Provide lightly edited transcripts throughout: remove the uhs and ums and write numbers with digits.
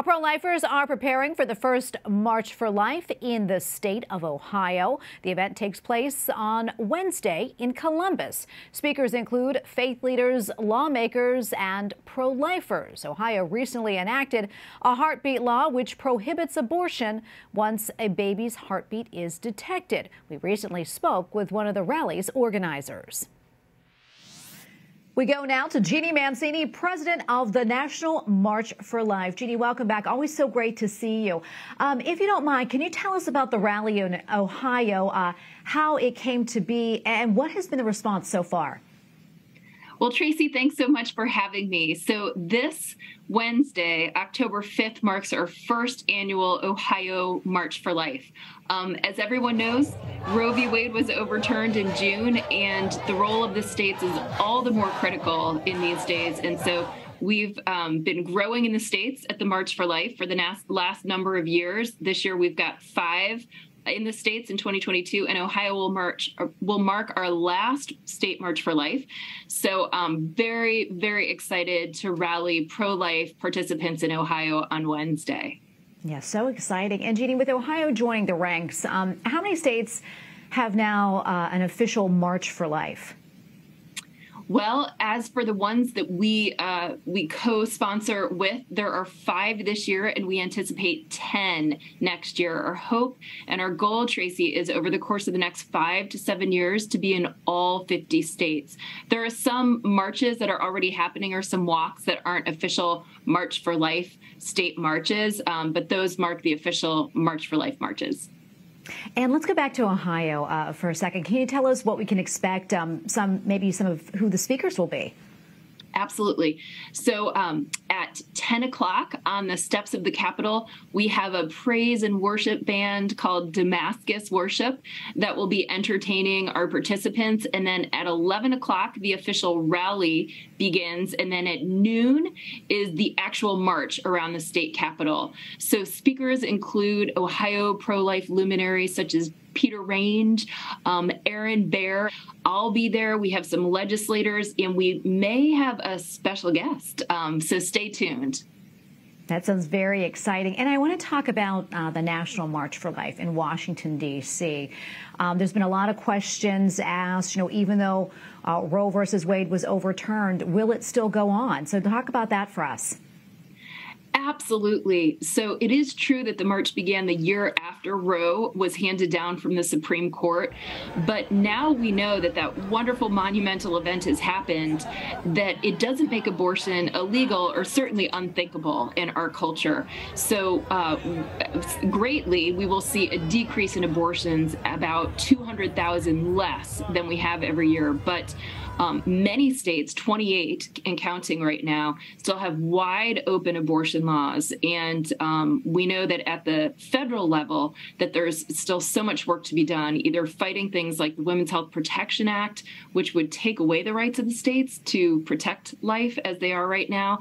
Pro-lifers are preparing for the first March for Life in the state of Ohio. The event takes place on Wednesday in Columbus. Speakers include faith leaders, lawmakers, and pro-lifers. Ohio recently enacted a heartbeat law which prohibits abortion once a baby's heartbeat is detected. We recently spoke with one of the rally's organizers. We go now to Jeanne Mancini, president of the National March for Life. Jeanne, welcome back. Always so great to see you. If you don't mind, can you tell us about the rally in Ohio, how it came to be, and what has been the response so far? Well, Tracy, thanks so much for having me. So this Wednesday, October 5th, marks our first annual Ohio March for Life. As everyone knows, Roe v. Wade was overturned in June, and the role of the states is all the more critical in these days. And so we've been growing in the states at the March for Life for the last number of years. This year, we've got 5 in the states in 2022, and Ohio will mark our last state March for Life. So very, very excited to rally pro-life participants in Ohio on Wednesday. Yeah, so exciting. And Jeanne, with Ohio joining the ranks, how many states have now an official March for Life? Well, as for the ones that we co-sponsor with, there are 5 this year, and we anticipate 10 next year. Our hope and our goal, Tracy, is over the course of the next 5 to 7 years to be in all 50 states. There are some marches that are already happening, or some walks that aren't official March for Life state marches, but those mark the official March for Life marches. And let's go back to Ohio for a second. Can you tell us what we can expect, maybe some of who the speakers will be? Absolutely. So at 10 o'clock on the steps of the Capitol, we have a praise and worship band called Damascus Worship that will be entertaining our participants. And then at 11 o'clock, the official rally begins. And then at noon is the actual march around the state capitol. So speakers include Ohio pro-life luminaries such as Peter Range, Aaron Bear. I'll be there. We have some legislators, and we may have a special guest. So stay tuned. That sounds very exciting. And I want to talk about the National March for Life in Washington, D.C. There's been a lot of questions asked, even though Roe versus Wade was overturned, will it still go on? So talk about that for us. Absolutely. So it is true that the march began the year after Roe was handed down from the Supreme Court. But now we know that that wonderful monumental event has happened, that it doesn't make abortion illegal or certainly unthinkable in our culture. So greatly, we will see a decrease in abortions, about 200,000 less than we have every year. But many states, 28 and counting right now, still have wide open abortion laws. And we know that at the federal level that there's still so much work to be done, either fighting things like the Women's Health Protection Act, which would take away the rights of the states to protect life as they are right now,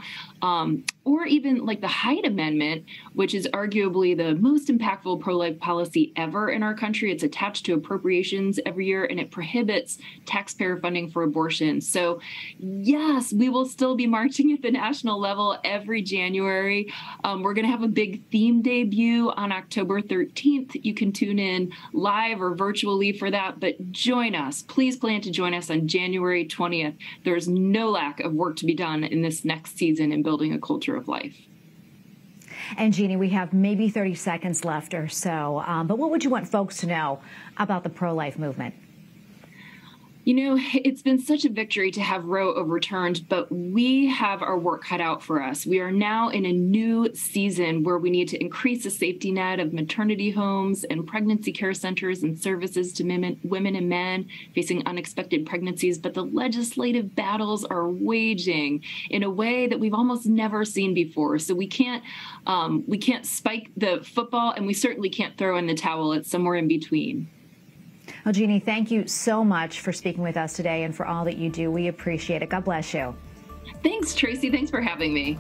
or even like the Hyde Amendment, which is arguably the most impactful pro-life policy ever in our country. It's attached to appropriations every year, and it prohibits taxpayer funding for abortion. So yes, we will still be marching at the national level every January. We're going to have a big theme debut on October 13th. You can tune in live or virtually for that, but join us. Please plan to join us on January 20th. There's no lack of work to be done in this next season in building a culture of life. And Jeanne, we have maybe 30 seconds left or so, but what would you want folks to know about the pro-life movement? It's been such a victory to have Roe overturned, but we have our work cut out for us. We are now in a new season where we need to increase the safety net of maternity homes and pregnancy care centers and services to women and men facing unexpected pregnancies. But the legislative battles are waging in a way that we've almost never seen before. So we can't spike the football, and we certainly can't throw in the towel. It's somewhere in between. Well, Jeanne, thank you so much for speaking with us today and for all that you do. We appreciate it. God bless you. Thanks, Tracy. Thanks for having me.